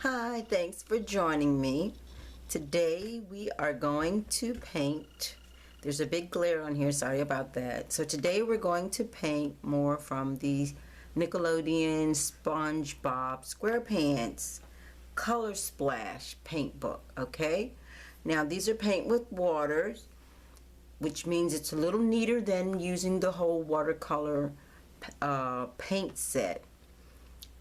Hi, thanks for joining me. Today we are going to paint. There's a big glare on here, sorry about that. So today we're going to paint more from the Nickelodeon Spongebob Squarepants Color Splash paint book, okay? Now these are paint with water, which means it's a little neater than using the whole watercolor paint set.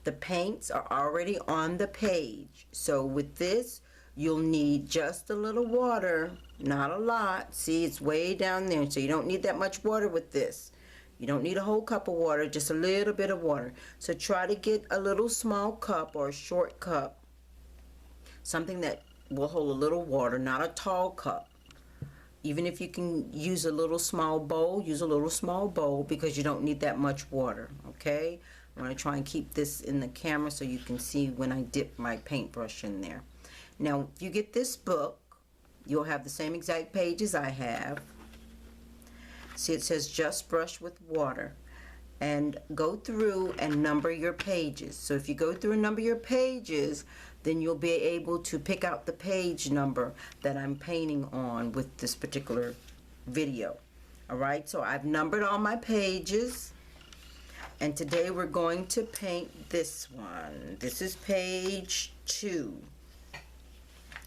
The paints are already on the page, so with this you'll need just a little water, not a lot. See, it's way down there, so you don't need that much water with this. You don't need a whole cup of water, just a little bit of water. So try to get a little small cup or a short cup, something that will hold a little water, not a tall cup. Even if you can use a little small bowl, use a little small bowl because you don't need that much water, okay? I'm going to try and keep this in the camera so you can see when I dip my paintbrush in there. Now, if you get this book, you'll have the same exact pages I have. See, it says just brush with water. And go through and number your pages. So if you go through and number your pages, then you'll be able to pick out the page number that I'm painting on with this particular video. Alright, so I've numbered all my pages, and today we're going to paint this one. This is page 2.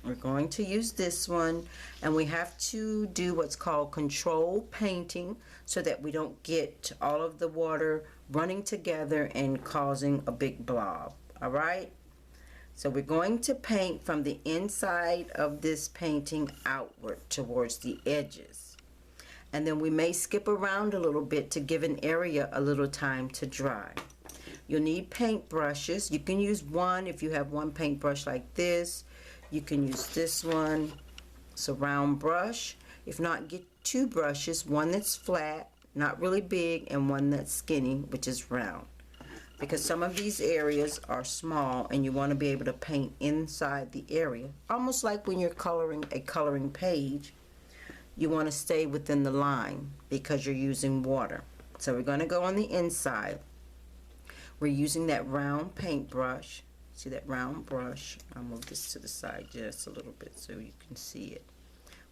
We're going to use this one, and we have to do what's called control painting so that we don't get all of the water running together and causing a big blob. Alright? So we're going to paint from the inside of this painting outward towards the edges. And then we may skip around a little bit to give an area a little time to dry. You'll need paint brushes. You can use one if you have one paintbrush like this. You can use this one. It's a round brush. If not, get two brushes, one that's flat, not really big, and one that's skinny, which is round. Because some of these areas are small and you want to be able to paint inside the area. Almost like when you're coloring a coloring page, you want to stay within the line because you're using water. So we're going to go on the inside. We're using that round paintbrush. See that round brush? I'll move this to the side just a little bit so you can see it.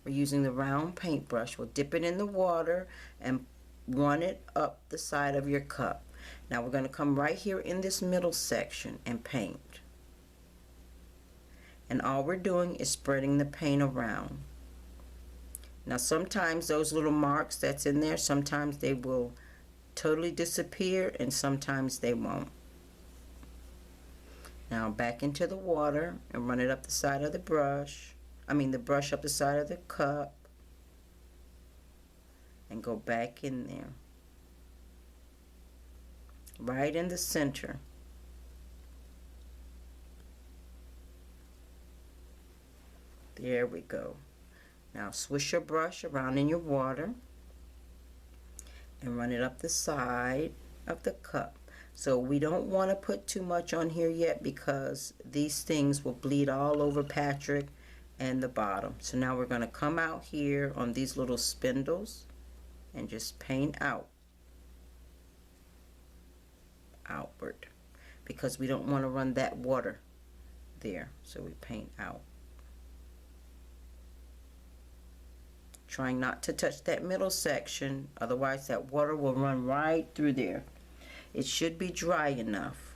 We're using the round paintbrush. We'll dip it in the water and run it up the side of your cup. Now we're going to come right here in this middle section and paint. And all we're doing is spreading the paint around. Now sometimes those little marks that's in there, sometimes they will totally disappear and sometimes they won't. Now back into the water and run it up the side of the brush. The brush up the side of the cup. And go back in there. Right in the center. There we go. Now swish your brush around in your water and run it up the side of the cup. So we don't want to put too much on here yet because these things will bleed all over Patrick and the bottom. So now we're going to come out here on these little spindles and just paint outward because we don't want to run that water there. So we paint out. Trying not to touch that middle section, otherwise that water will run right through there. It should be dry enough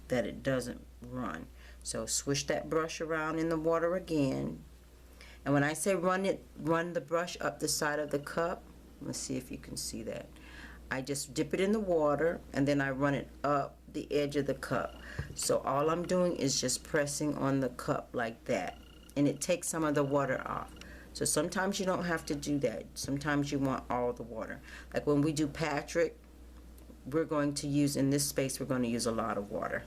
that it doesn't run. So swish that brush around in the water again. And when I say run the brush up the side of the cup, let's see if you can see that. I just dip it in the water and then I run it up the edge of the cup. So all I'm doing is just pressing on the cup like that. And it takes some of the water off. So sometimes you don't have to do that. Sometimes you want all the water. Like when we do Patrick, we're going to use, in this space, we're going to use a lot of water.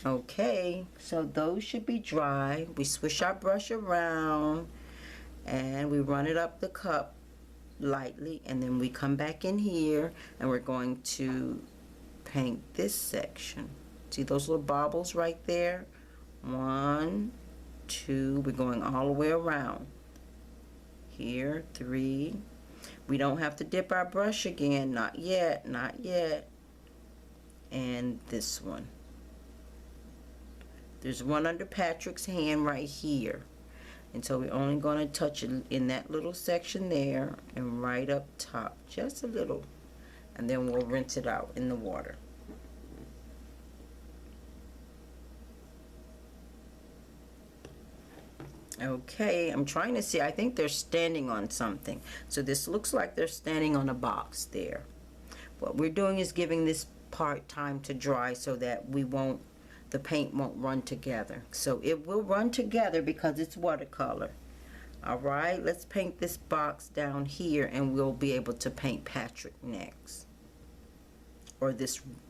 Okay, so those should be dry. We swish our brush around and we run it up the cup lightly, and then we come back in here and we're going to paint this section. See those little bobbles right there? 1, 2, we're going all the way around. Here, 3. We don't have to dip our brush again, not yet, not yet. And this one. There's one under Patrick's hand right here. And so we're only going to touch it in that little section there and right up top, just a little. And then we'll rinse it out in the water. Okay, I'm trying to see, I think they're standing on something. So this looks like they're standing on a box there. What we're doing is giving this part time to dry so that the paint won't run together. So it will run together because it's watercolor. Alright, let's paint this box down here and we'll be able to paint Patrick next. Or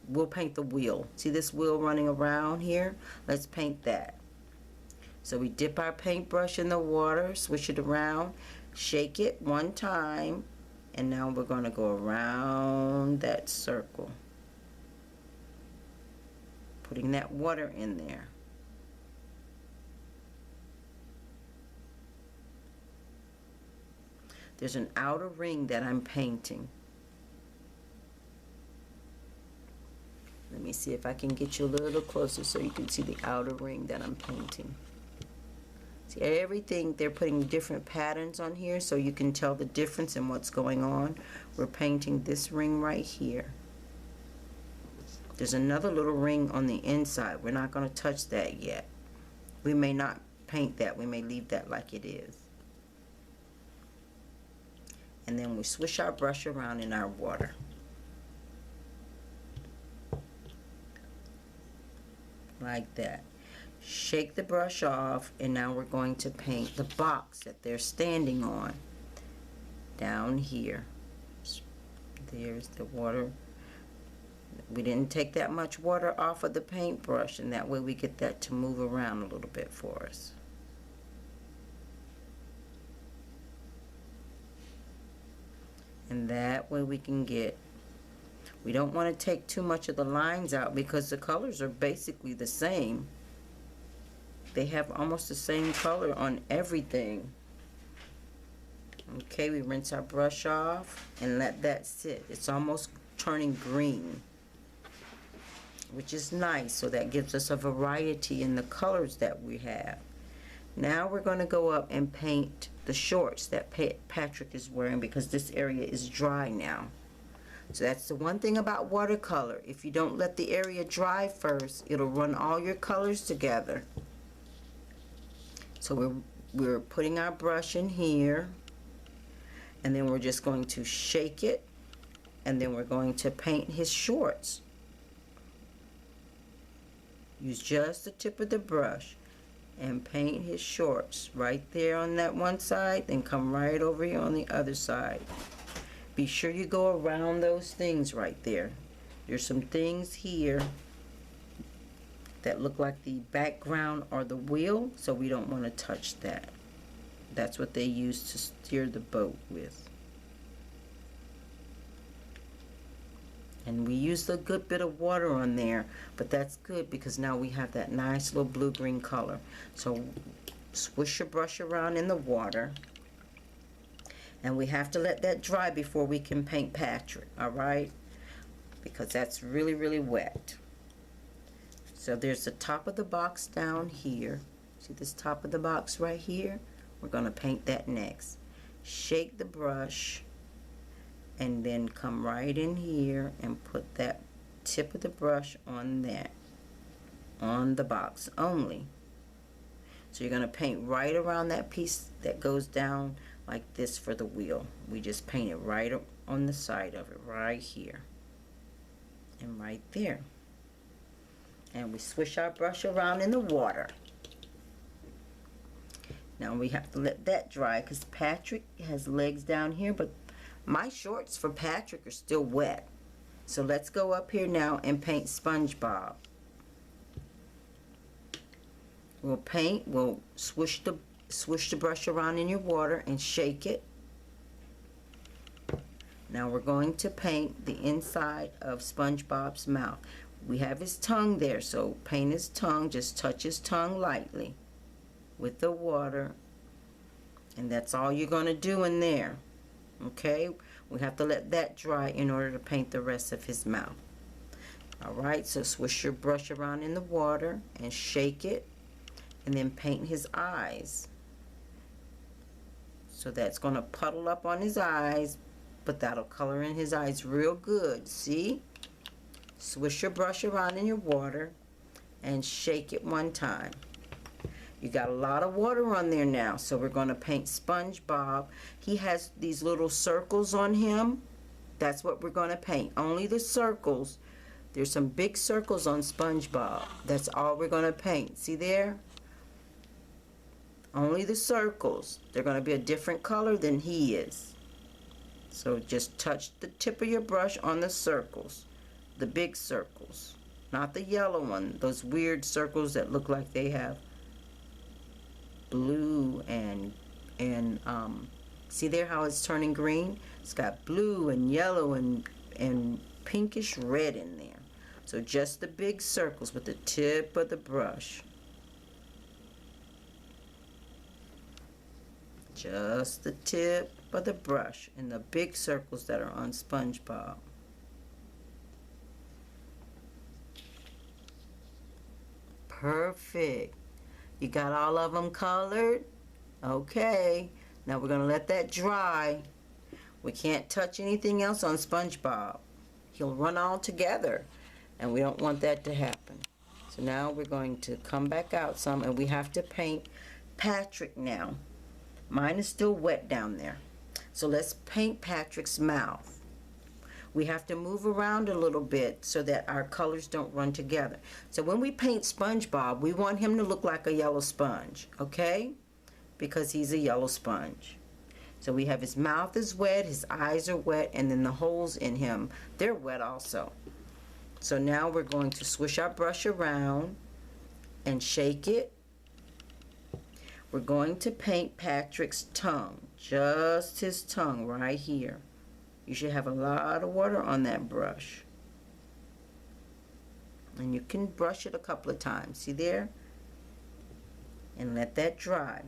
we'll paint the wheel. See this wheel running around here? Let's paint that. So we dip our paintbrush in the water, swish it around, shake it one time, and now we're going to go around that circle, putting that water in there. There's an outer ring that I'm painting. Let me see if I can get you a little closer so you can see the outer ring that I'm painting. See, everything, they're putting different patterns on here so you can tell the difference in what's going on. We're painting this ring right here. There's another little ring on the inside. We're not going to touch that yet. We may not paint that. We may leave that like it is. And then we swish our brush around in our water. Like that. Shake the brush off, and now we're going to paint the box that they're standing on down here. There's the water. We didn't take that much water off of the paintbrush, and that way we get that to move around a little bit for us. And that way we can get, we don't want to take too much of the lines out because the colors are basically the same. They have almost the same color on everything. Okay, we rinse our brush off and let that sit. It's almost turning green, which is nice, so that gives us a variety in the colors that we have. Now we're going to go up and paint the shorts that Patrick is wearing because this area is dry now. So that's the one thing about watercolor. If you don't let the area dry first, it'll run all your colors together. So we're putting our brush in here, and then we're just going to shake it, and then we're going to paint his shorts. Use just the tip of the brush and paint his shorts right there on that one side, then come right over here on the other side. Be sure you go around those things right there. There's some things here that look like the background or the wheel, so we don't want to touch that. That's what they use to steer the boat with. And we used a good bit of water on there, but that's good because now we have that nice little blue-green color. So swish your brush around in the water, and we have to let that dry before we can paint Patrick, all right? Because that's really, really wet. So there's the top of the box down here. See this top of the box right here? We're going to paint that next. Shake the brush and then come right in here and put that tip of the brush on that, on the box only. So you're going to paint right around that piece that goes down like this for the wheel. We just paint it right on the side of it, right here and right there. And we swish our brush around in the water. Now we have to let that dry because Patrick has legs down here, but my shorts for Patrick are still wet. So let's go up here now and paint SpongeBob. We'll swish the brush around in your water and shake it. Now we're going to paint the inside of SpongeBob's mouth. We have his tongue there, so paint his tongue. Just touch his tongue lightly with the water, and that's all you're going to do in there. Okay, we have to let that dry in order to paint the rest of his mouth. Alright, so swish your brush around in the water and shake it, and then paint his eyes. So that's going to puddle up on his eyes, but that'll color in his eyes real good. See? Swish your brush around in your water and shake it one time. You got a lot of water on there now, so we're going to paint Spongebob. He has these little circles on him. That's what we're going to paint. Only the circles. There's some big circles on Spongebob. That's all we're going to paint. See there? Only the circles. They're going to be a different color than he is. So just touch the tip of your brush on the circles. The big circles. Not the yellow one. Those weird circles that look like they have blue and see there how it's turning green? It's got blue and yellow and pinkish red in there. So just the big circles with the tip of the brush. Just the tip of the brush and the big circles that are on Spongebob. Perfect. You got all of them colored? Okay. Now we're going to let that dry. We can't touch anything else on Spongebob. He'll run all together, and we don't want that to happen. So now we're going to come back out some, and we have to paint Patrick now. Mine is still wet down there. So let's paint Patrick's mouth. We have to move around a little bit so that our colors don't run together. So when we paint Spongebob, we want him to look like a yellow sponge, okay? Because he's a yellow sponge. So we have his mouth is wet, his eyes are wet, and then the holes in him, they're wet also. So now we're going to swish our brush around and shake it. We're going to paint Patrick's tongue, just his tongue right here. You should have a lot of water on that brush. And you can brush it a couple of times. See there? And let that dry.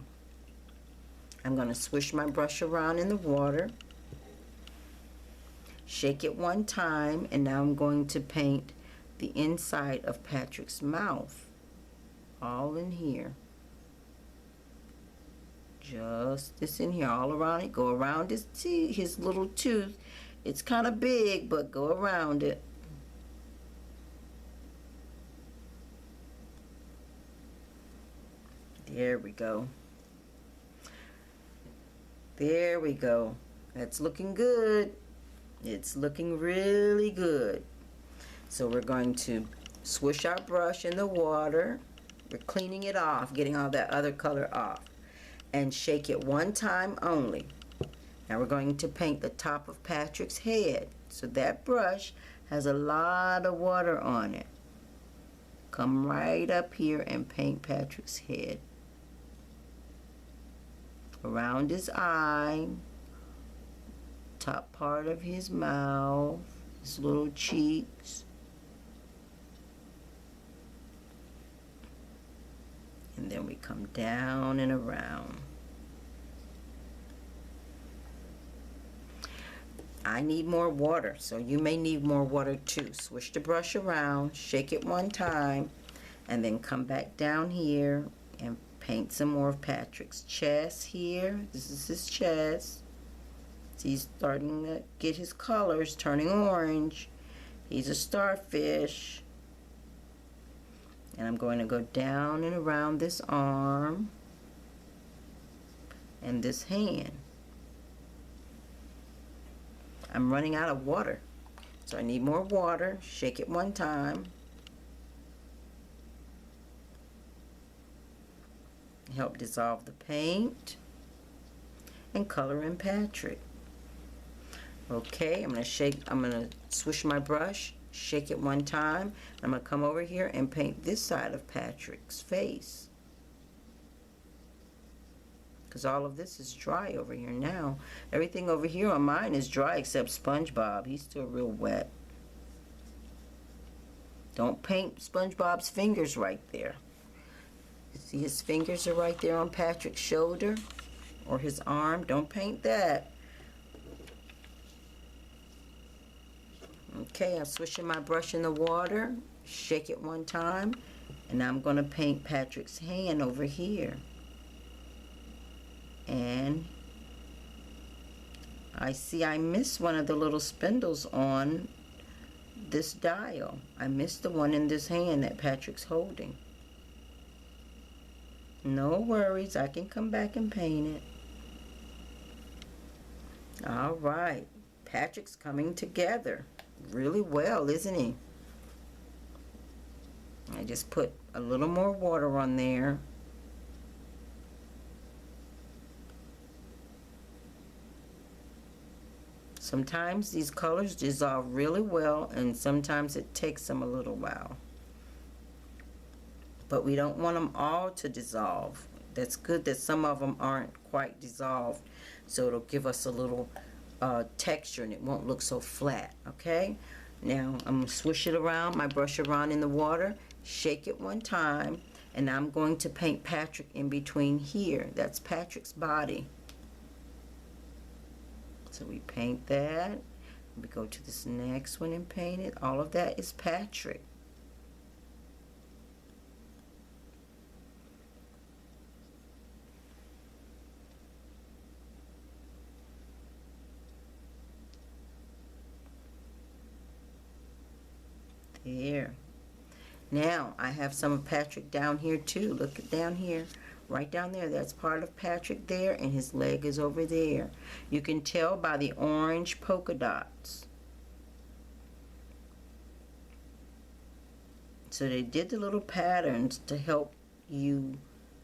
I'm going to swish my brush around in the water. Shake it one time. And now I'm going to paint the inside of Patrick's mouth. All in here. Just this in here, all around it. Go around his teeth, his little tooth. It's kind of big, but go around it. There we go. There we go. That's looking good. It's looking really good. So we're going to swish our brush in the water. We're cleaning it off, getting all that other color off. And shake it one time only. Now we're going to paint the top of Patrick's head. So that brush has a lot of water on it. Come right up here and paint Patrick's head. Around his eye, top part of his mouth, his little cheeks. And then we come down and around. I need more water, so you may need more water too. Swish the brush around, shake it one time, and then come back down here and paint some more of Patrick's chest here. This is his chest. He's starting to get his colors turning orange. He's a starfish. And I'm going to go down and around this arm and this hand. I'm running out of water, so I need more water. Shake it one time. Help dissolve the paint and color in Patrick. Okay, I'm gonna swish my brush, shake it one time. I'm gonna come over here and paint this side of Patrick's face. Because all of this is dry over here now. Everything over here on mine is dry except Spongebob. He's still real wet. Don't paint Spongebob's fingers right there. See, his fingers are right there on Patrick's shoulder or his arm. Don't paint that. Okay, I'm swishing my brush in the water, shake it one time, and I'm going to paint Patrick's hand over here. And I see I missed one of the little spindles on this dial. I missed the one in this hand that Patrick's holding. No worries, I can come back and paint it. All right, Patrick's coming together really well, isn't he? I just put a little more water on there. Sometimes these colors dissolve really well, and sometimes it takes them a little while. But we don't want them all to dissolve. That's good that some of them aren't quite dissolved, so it'll give us a little texture and it won't look so flat, okay? Now I'm going to swish it around, my brush around in the water, shake it one time, and I'm going to paint Patrick in between here. That's Patrick's body. So we paint that. We go to this next one and paint it. All of that is Patrick. There. Now I have some of Patrick down here too. Look at down here. Right down there, that's part of Patrick there, and his leg is over there. You can tell by the orange polka dots. So they did the little patterns to help you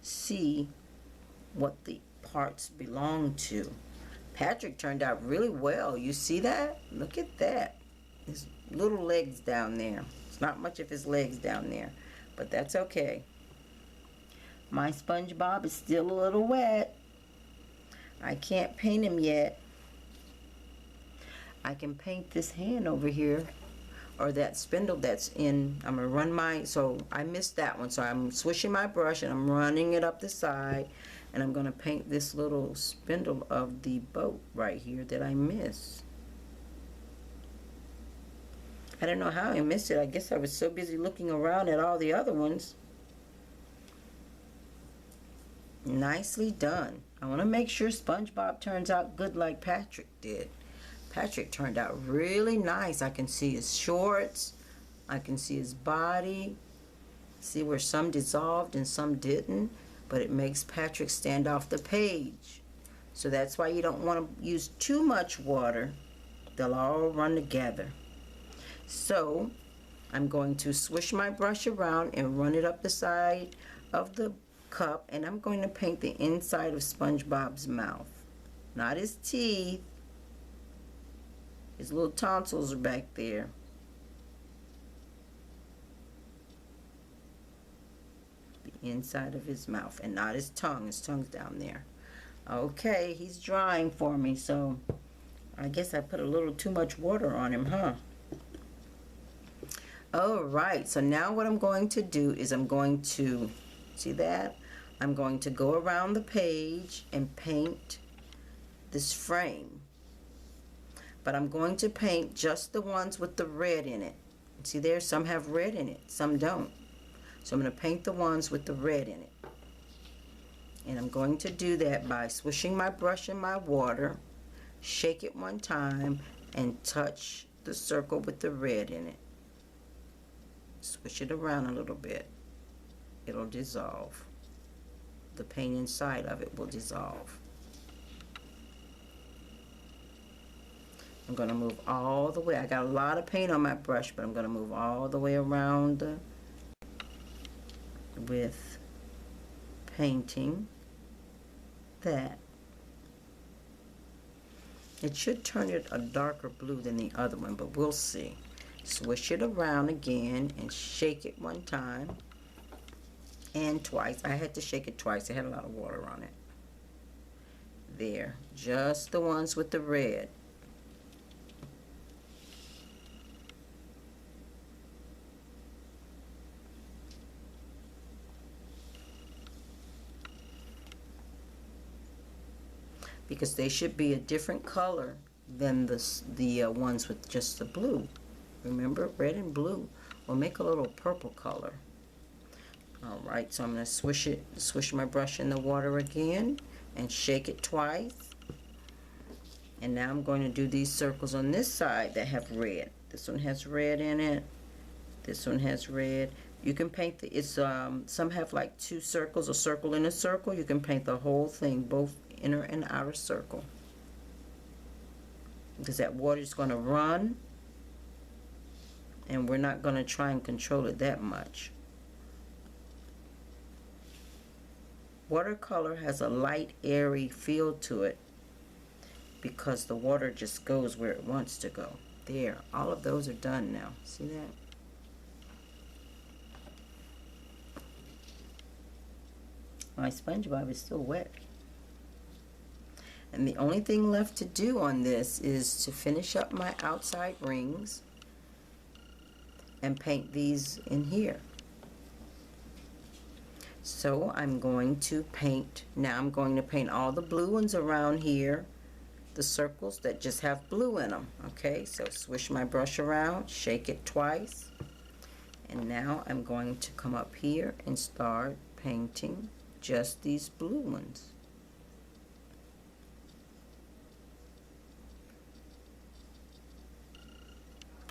see what the parts belong to. Patrick turned out really well. You see that? Look at that. His little legs down there. It's not much of his legs down there, but that's okay. My Spongebob is still a little wet. I can't paint him yet. I can paint this hand over here, or that spindle that's in. I'm gonna run my, so I missed that one, so I'm swishing my brush and I'm running it up the side, and I'm gonna paint this little spindle of the boat right here that I missed. I don't know how I missed it. I guess I was so busy looking around at all the other ones. Nicely done. I want to make sure Spongebob turns out good like Patrick did. Patrick turned out really nice. I can see his shorts. I can see his body. See where some dissolved and some didn't. But it makes Patrick stand off the page. So that's why you don't want to use too much water. They'll all run together. So I'm going to swish my brush around and run it up the side of the cup, and I'm going to paint the inside of Spongebob's mouth. Not his teeth. His little tonsils are back there. The inside of his mouth, and not his tongue. His tongue's down there. Okay, he's drying for me, so I guess I put a little too much water on him, huh? Alright, so now what I'm going to do is I'm going to, see that? I'm going to go around the page and paint this frame. But I'm going to paint just the ones with the red in it. See there, some have red in it, some don't. So I'm going to paint the ones with the red in it. And I'm going to do that by swishing my brush in my water, shake it one time, and touch the circle with the red in it. Swish it around a little bit. It'll dissolve. The paint inside of it will dissolve. I'm going to move all the way. I got a lot of paint on my brush, but I'm going to move all the way around with painting that. It should turn it a darker blue than the other one, but we'll see. Swish it around again and shake it one time and twice. I had to shake it twice. It had a lot of water on it. There, just the ones with the red. Because they should be a different color than the ones with just the blue. Remember, red and blue will make a little purple color. Alright, so I'm going to swish my brush in the water again and shake it twice. And now I'm going to do these circles on this side that have red. This one has red in it. This one has red. You can paint some have like two circles, a circle and a circle. You can paint the whole thing, both inner and outer circle. Because that water is going to run, and we're not going to try and control it that much. Watercolor has a light, airy feel to it because the water just goes where it wants to go. There, all of those are done now. See that? My Spongebob is still wet. And the only thing left to do on this is to finish up my outside rings and paint these in here. So I'm going to paint, now I'm going to paint all the blue ones around here, the circles that just have blue in them. Okay, so swish my brush around, shake it twice, and now I'm going to come up here and start painting just these blue ones.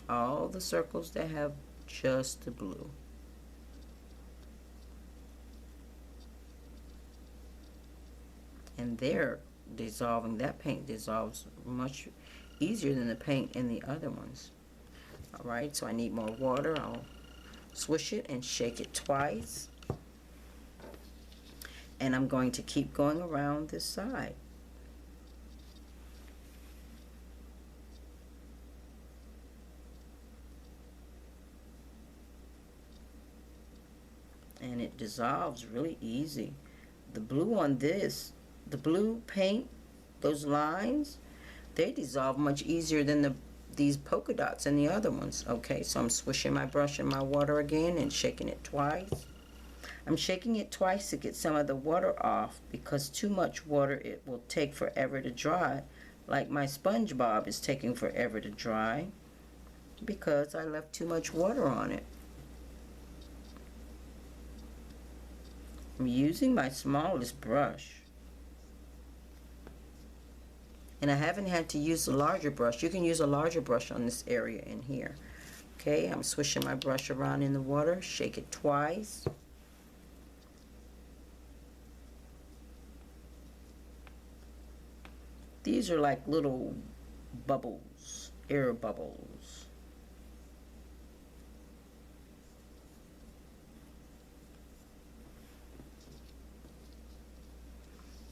All the circles that have just the blue. And they're dissolving. That paint dissolves much easier than the paint in the other ones. Alright, so I need more water. I'll swish it and shake it twice. And I'm going to keep going around this side. And it dissolves really easy. The blue on this, the blue paint, those lines, they dissolve much easier than these polka dots and the other ones. Okay, so I'm swishing my brush in my water again and shaking it twice. I'm shaking it twice to get some of the water off, because too much water, it will take forever to dry, like my Spongebob is taking forever to dry because I left too much water on it. I'm using my smallest brush, and I haven't had to use a larger brush. You can use a larger brush on this area in here. Okay, I'm swishing my brush around in the water, shake it twice. These are like little bubbles, air bubbles.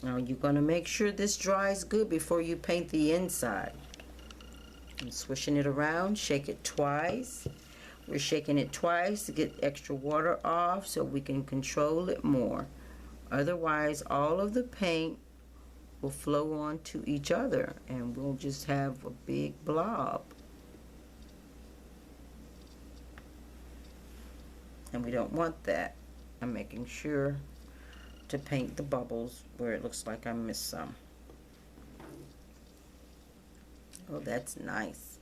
Now you're going to make sure this dries good before you paint the inside. I'm swishing it around, shake it twice. We're shaking it twice to get extra water off so we can control it more. Otherwise, all of the paint will flow on to each other and we'll just have a big blob. And we don't want that. I'm making sure to paint the bubbles where it looks like I missed some. Oh, that's nice.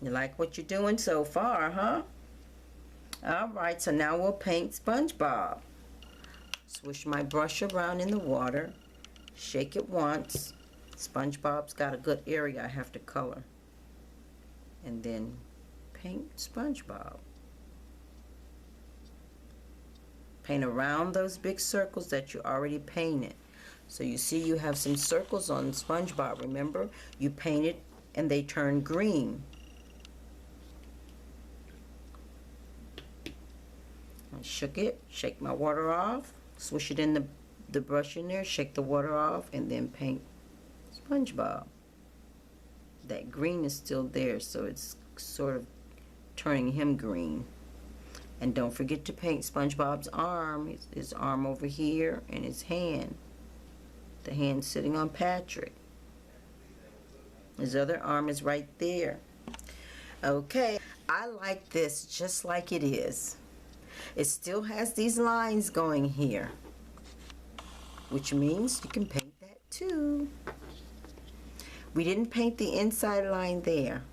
You like what you're doing so far, huh? Alright, so now we'll paint Spongebob. Swish my brush around in the water, shake it once. Spongebob's got a good area I have to color. And then paint Spongebob. Paint around those big circles that you already painted. So you see you have some circles on Spongebob. Remember, you painted and they turn green. I shook it, shake my water off, swish it in the brush in there, shake the water off, and then paint Spongebob. That green is still there, so it's sort of turning him green. And don't forget to paint Spongebob's arm, his arm over here, and his hand. The hand sitting on Patrick. His other arm is right there. Okay, I like this just like it is. It still has these lines going here, which means you can paint that too. We didn't paint the inside line there.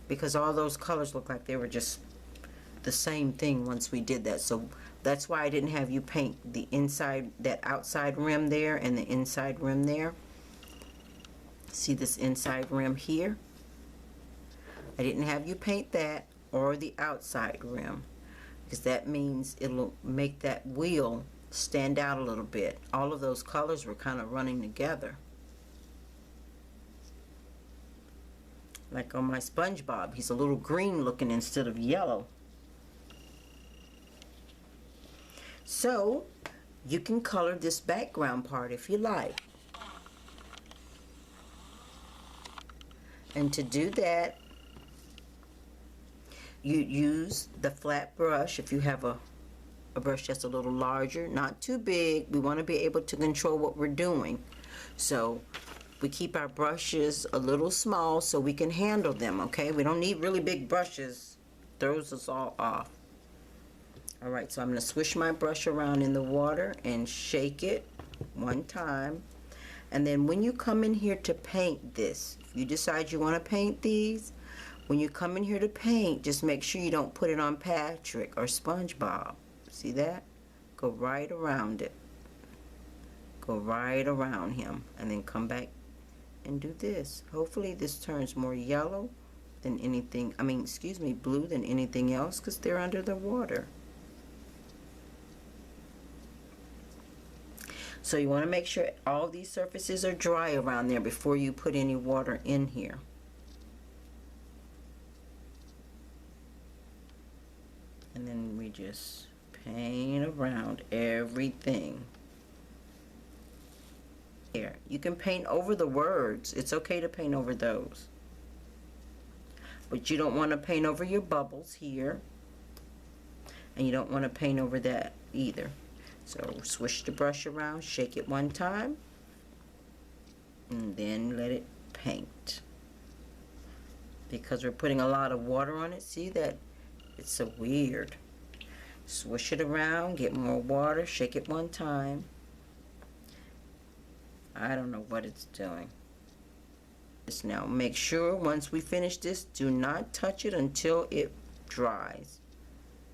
because all those colors look like they were just the same thing once we did that. So that's why I didn't have you paint the inside, that outside rim there and the inside rim there. See this inside rim here? I didn't have you paint that or the outside rim, because that means it'll make that wheel stand out a little bit. All of those colors were kind of running together. Like on my Spongebob, he's a little green looking instead of yellow. So you can color this background part if you like. And to do that, you use the flat brush. If you have a brush that's a little larger, not too big, we want to be able to control what we're doing. So we keep our brushes a little small so we can handle them, okay? We don't need really big brushes. Throws us all off. Alright, so I'm going to swish my brush around in the water and shake it one time. And then when you come in here to paint this, if you decide you want to paint these, when you come in here to paint, just make sure you don't put it on Patrick or SpongeBob. See that? Go right around it. Go right around him. And then come back and do this. Hopefully this turns more yellow than anything, blue than anything else, because they're under the water. So you want to make sure all these surfaces are dry around there before you put any water in here. And then we just paint around everything. Here, you can paint over the words. It's okay to paint over those. But you don't want to paint over your bubbles here. And you don't want to paint over that either. So swish the brush around, shake it one time, and then let it paint. Because we're putting a lot of water on it, see that? It's so weird. Swish it around, get more water, shake it one time. I don't know what it's doing. Just now, make sure once we finish this, do not touch it until it dries,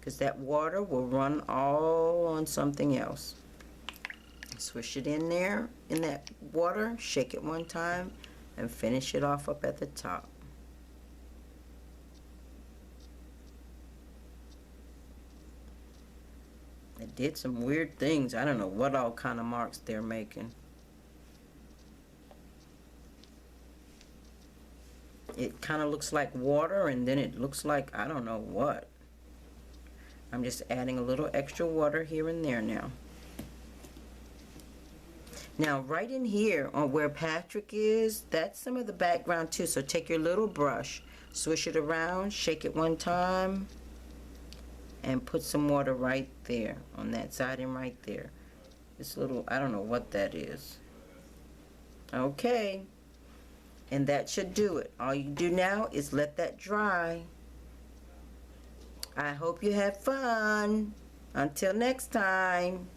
because that water will run all on something else. Swish it in there, in that water, shake it one time, and finish it off up at the top. It did some weird things. I don't know what all kind of marks they're making. It kind of looks like water, and then it looks like I don't know what. I'm just adding a little extra water here and there now. Now right in here on where Patrick is, that's some of the background too. So take your little brush, swish it around, shake it one time, and put some water right there on that side and right there. This little, I don't know what that is. Okay, and that should do it. All you do now is let that dry. I hope you had fun. Until next time.